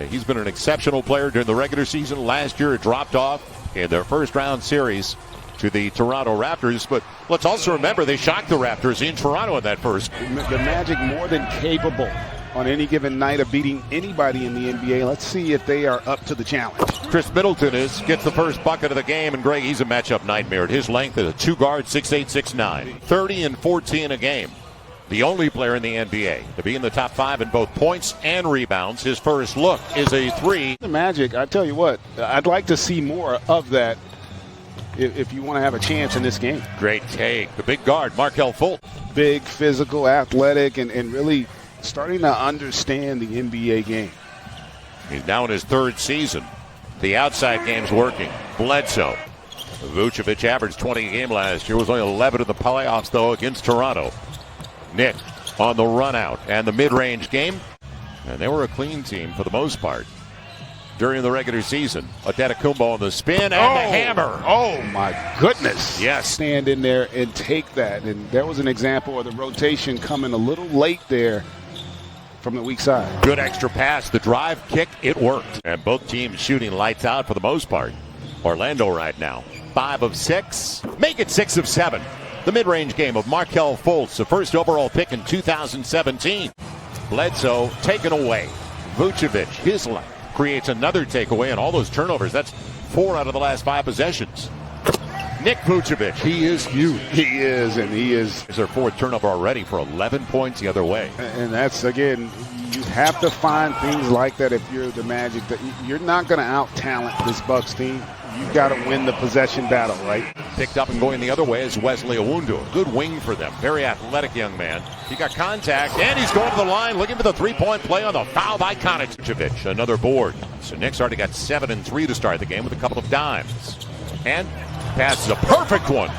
He's been an exceptional player during the regular season. Last year, it dropped off in their first round series to the Toronto Raptors. But let's also remember they shocked the Raptors in Toronto in that first. The Magic more than capable on any given night of beating anybody in the NBA. Let's see if they are up to the challenge. Chris Middleton gets the first bucket of the game, and Greg, he's a matchup nightmare. At his length is a two-guard, 6'8", 6'9", 30 and 14 a game. The only player in the NBA to be in the top 5 in both points and rebounds. His first look is a 3. The Magic, I tell you what, I'd like to see more of that if you want to have a chance in this game. Great take. The big guard, Markelle Fultz. Big, physical, athletic, and really starting to understand the NBA game. He's now in his 3rd season. The outside game's working. Bledsoe. Vucevic averaged 20 a game last year. Was only 11 in the playoffs, though, against Toronto. Nick on the run out and the mid-range game. And they were a clean team for the most part during the regular season. Antetokounmpo on the spin and the hammer. Oh, my goodness. Yes. Stand in there and take that. And there was an example of the rotation coming a little late there from the weak side. Good extra pass. The drive kick, it worked. And both teams shooting lights out for the most part. Orlando right now, 5 of 6. Make it 6 of 7. The mid-range game of Markelle Fultz, the first overall pick in 2017. Bledsoe taken away. Vucevic, his left, creates another takeaway, and all those turnovers. That's 4 out of the last 5 possessions. Nick Vucevic, he is huge. He is, and he is. It's their 4th turnover already for 11 points the other way. And that's, again, you have to find things like that if you're the Magic. That you're not going to out-talent this Bucks team. You've got to win the possession battle, right? Picked up and going the other way is Wesley Iwundu. A good wing for them. Very athletic young man. He got contact, and he's going to the line looking for the three-point play on the foul by Vucevic. Another board. So Nick's already got 7 and 3 to start the game with a couple of dimes. And pass is a perfect one.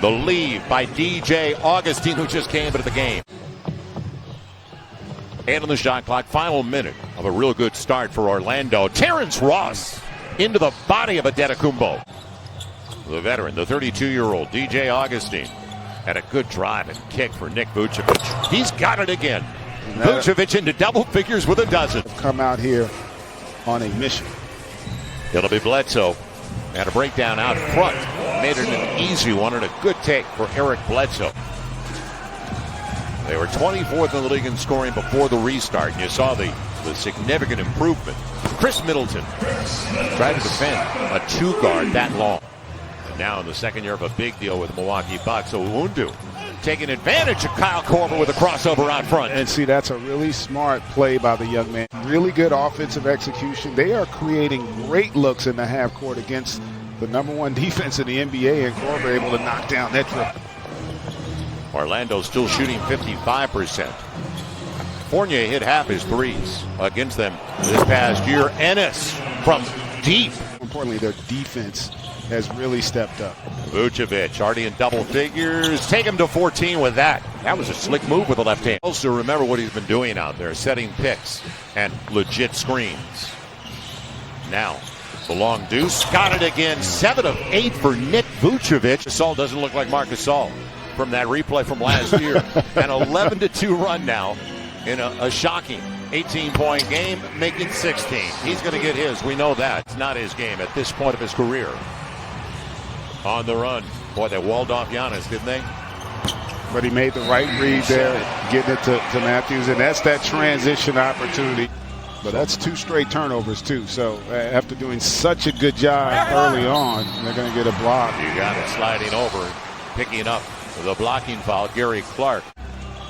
The lead by DJ Augustin, who just came into the game. And on the shot clock, final minute of a real good start for Orlando. Terrence Ross into the body of Antetokounmpo. The veteran, the 32-year-old DJ Augustin, had a good drive and kick for Nick Vucevic. He's got it again. Vucevic into double figures with a dozen. Come out here on a mission. It'll be Bledsoe. Had a breakdown out front. Made it an easy one and a good take for Eric Bledsoe. They were 24th in the league in scoring before the restart. And you saw the significant improvement. Chris Middleton tried to defend a 2-guard that long. And now in the 2nd year of a big deal with the Milwaukee Bucks. So Iwundu taking advantage of Kyle Korver with a crossover out front. And see, that's a really smart play by the young man. Really good offensive execution. They are creating great looks in the half court against the #1 defense in the NBA, and Korver able to knock down that triple. Orlando still shooting 55%. Fournier hit half his threes against them this past year. Ennis from deep. More importantly, their defense has really stepped up. Vucevic already in double figures. Take him to 14 with that. That was a slick move with the left hand. Also remember what he's been doing out there, setting picks and legit screens. Now, the long deuce. Got it again. 7 of 8 for Nick Vucevic. Gasol doesn't look like Marc Gasol from that replay from last year. An 11-2 run now in a shocking 18-point game, making 16. He's going to get his. We know that. It's not his game at this point of his career. On the run. Boy, they walled off Giannis, didn't they? But he made the right read there, getting it to Matthews, and that's that transition opportunity. But that's 2 straight turnovers, too. So after doing such a good job early on, they're going to get a block. You got it sliding over, picking up the blocking foul, Gary Clark.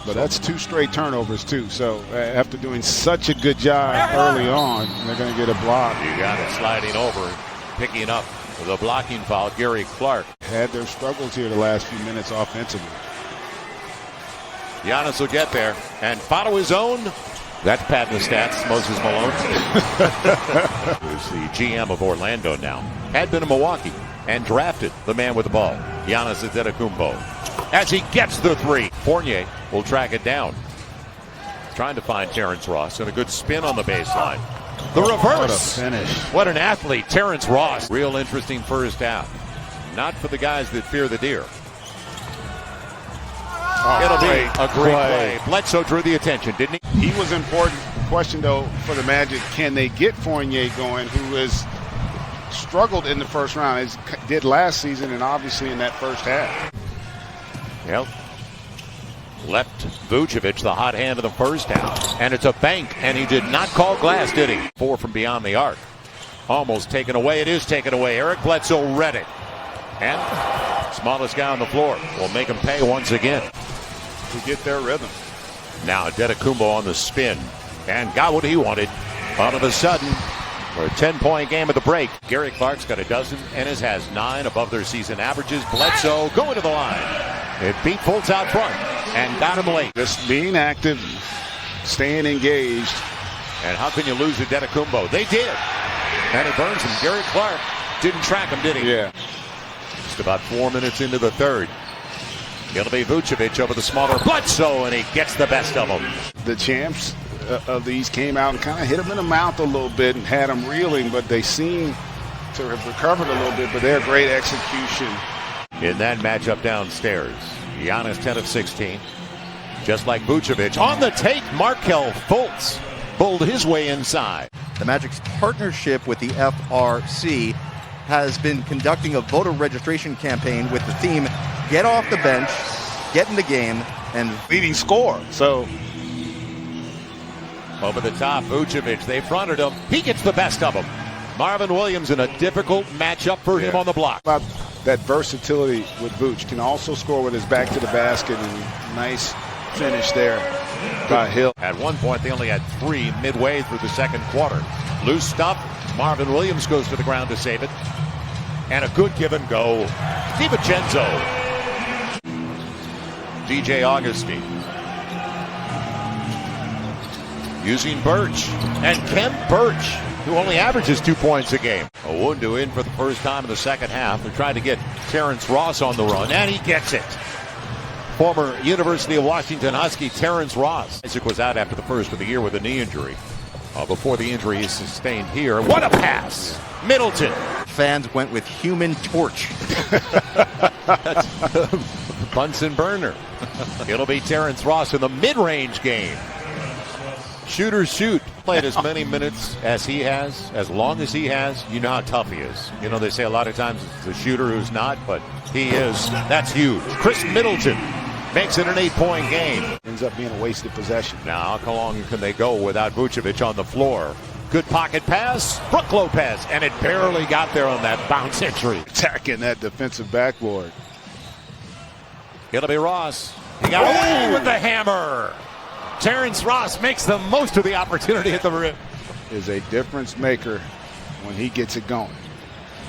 But that's 2 straight turnovers, too. So after doing such a good job early on, they're going to get a block. You got it sliding over, picking up the blocking foul, Gary Clark. Had their struggles here the last few minutes offensively. Giannis will get there and follow his own. That's padding the stats, Moses Malone. Who's the GM of Orlando now. Had been in Milwaukee and drafted the man with the ball, Giannis Antetokounmpo. As he gets the 3, Fournier will track it down. Trying to find Terrence Ross and a good spin on the baseline. The reverse. What a finish. What an athlete, Terrence Ross. Real interesting first half. Not for the guys that fear the deer. It'll be a great play. Bledsoe drew the attention, didn't he? He was important question, though, for the Magic, can they get Fournier going, who has struggled in the first round, as did last season and obviously in that first half? Yep. Left Vucevic the hot hand of the first half. And it's a bank, and he did not call glass, did he? 4 from beyond the arc. Almost taken away. It is taken away. Eric Bledsoe read it. And smallest guy on the floor will make him pay once again. To get their rhythm. Now Antetokounmpo on the spin. And got what he wanted. All of a sudden, for a 10-point game at the break. Gary Clark's got a dozen and has 9 above their season averages. Bledsoe going to the line. It beat Fultz out front and got him late. Just being active, staying engaged. And how can you lose to Antetokounmpo? They did. And he burns him. Gary Clark didn't track him, did he? Yeah. Just about 4 minutes into the third. It'll be Vucevic over the smaller Bledsoe, and he gets the best of them. The champs of these came out and kind of hit him in the mouth a little bit and had him reeling, but they seem to have recovered a little bit, but they're great execution. In that matchup downstairs, Giannis 10 of 16. Just like Vucevic. On the take, Markelle Fultz pulled his way inside. The Magic's partnership with the FRC has been conducting a voter registration campaign with the theme, get off the bench, get in the game, and leading scorer. So over the top, Vucevic, they fronted him. He gets the best of him. Marvin Williams in a difficult matchup for him on the block. About that versatility with Vooch. Can also score with his back to the basket, and nice finish there by Hill. At one point, they only had 3 midway through the second quarter. Loose stuff. Marvin Williams goes to the ground to save it. And a good give and go. DiVincenzo. DJ Augustine. Using Birch. And Ken Birch, who only averages 2 points a game. Owundu in for the first time in the second half. They're trying to get Terrence Ross on the run, and he gets it. Former University of Washington Husky Terrence Ross. Isaac was out after the first of the year with a knee injury. Before the injury is sustained here. What a pass! Middleton. fans went with Human Torch. That's Bunsen burner. It'll be Terrence Ross in the mid-range game. Shooters shoot. Played as many minutes as he has, as long as he has. You know how tough he is. You know, they say a lot of times it's the shooter who's not, but he is. That's huge. Chris Middleton makes it an 8-point game. Ends up being a wasted possession. Now, how long can they go without Vucevic on the floor? Good pocket pass, Brook Lopez, and it barely got there on that bounce entry. Attacking that defensive backboard. It'll be Ross. He got away with the hammer. Terrence Ross makes the most of the opportunity at the rim. Is a difference maker when he gets it going.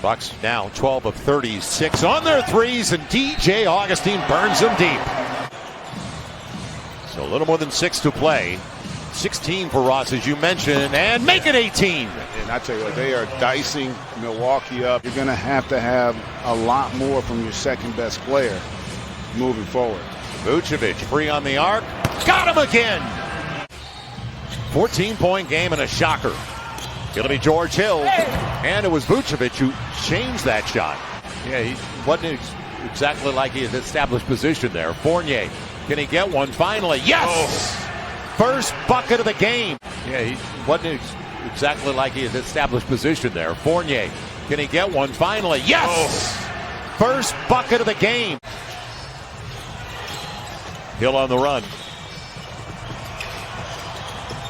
Bucks now 12 of 36 on their threes, and DJ Augustine burns them deep. So a little more than 6 to play. 16 for Ross, as you mentioned, and make it 18. And I tell you what, they are dicing Milwaukee up. You're going to have a lot more from your second best player moving forward. Vucevic free on the arc. Got him again. 14-point game and a shocker. It'll be George Hill. And it was Vucevic who changed that shot. Yeah, he wasn't exactly like he had established position there. Fournier, can he get one finally? Yes! Oh. First bucket of the game. Yeah, he wasn't exactly like he had established position there. Fournier, can he get one finally? Yes! Oh. First bucket of the game. Hill on the run.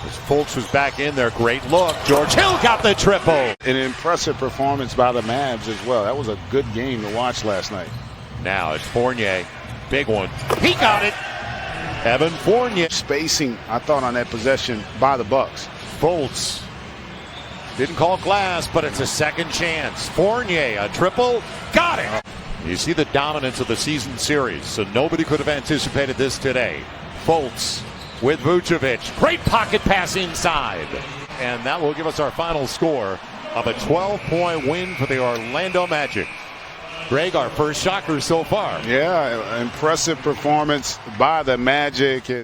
As Fultz was back in there, great look. George Hill got the triple. An impressive performance by the Mavs as well. That was a good game to watch last night. Now it's Fournier. Big one. He got it. Evan Fournier. Spacing, I thought, on that possession by the Bucks. Fultz didn't call glass, but it's a second chance. Fournier, a triple. Got it. You see the dominance of the season series, so nobody could have anticipated this today. Fultz with Vucevic. Great pocket pass inside. And that will give us our final score of a 12-point win for the Orlando Magic. Greg, our first shocker so far. Yeah, impressive performance by the Magic.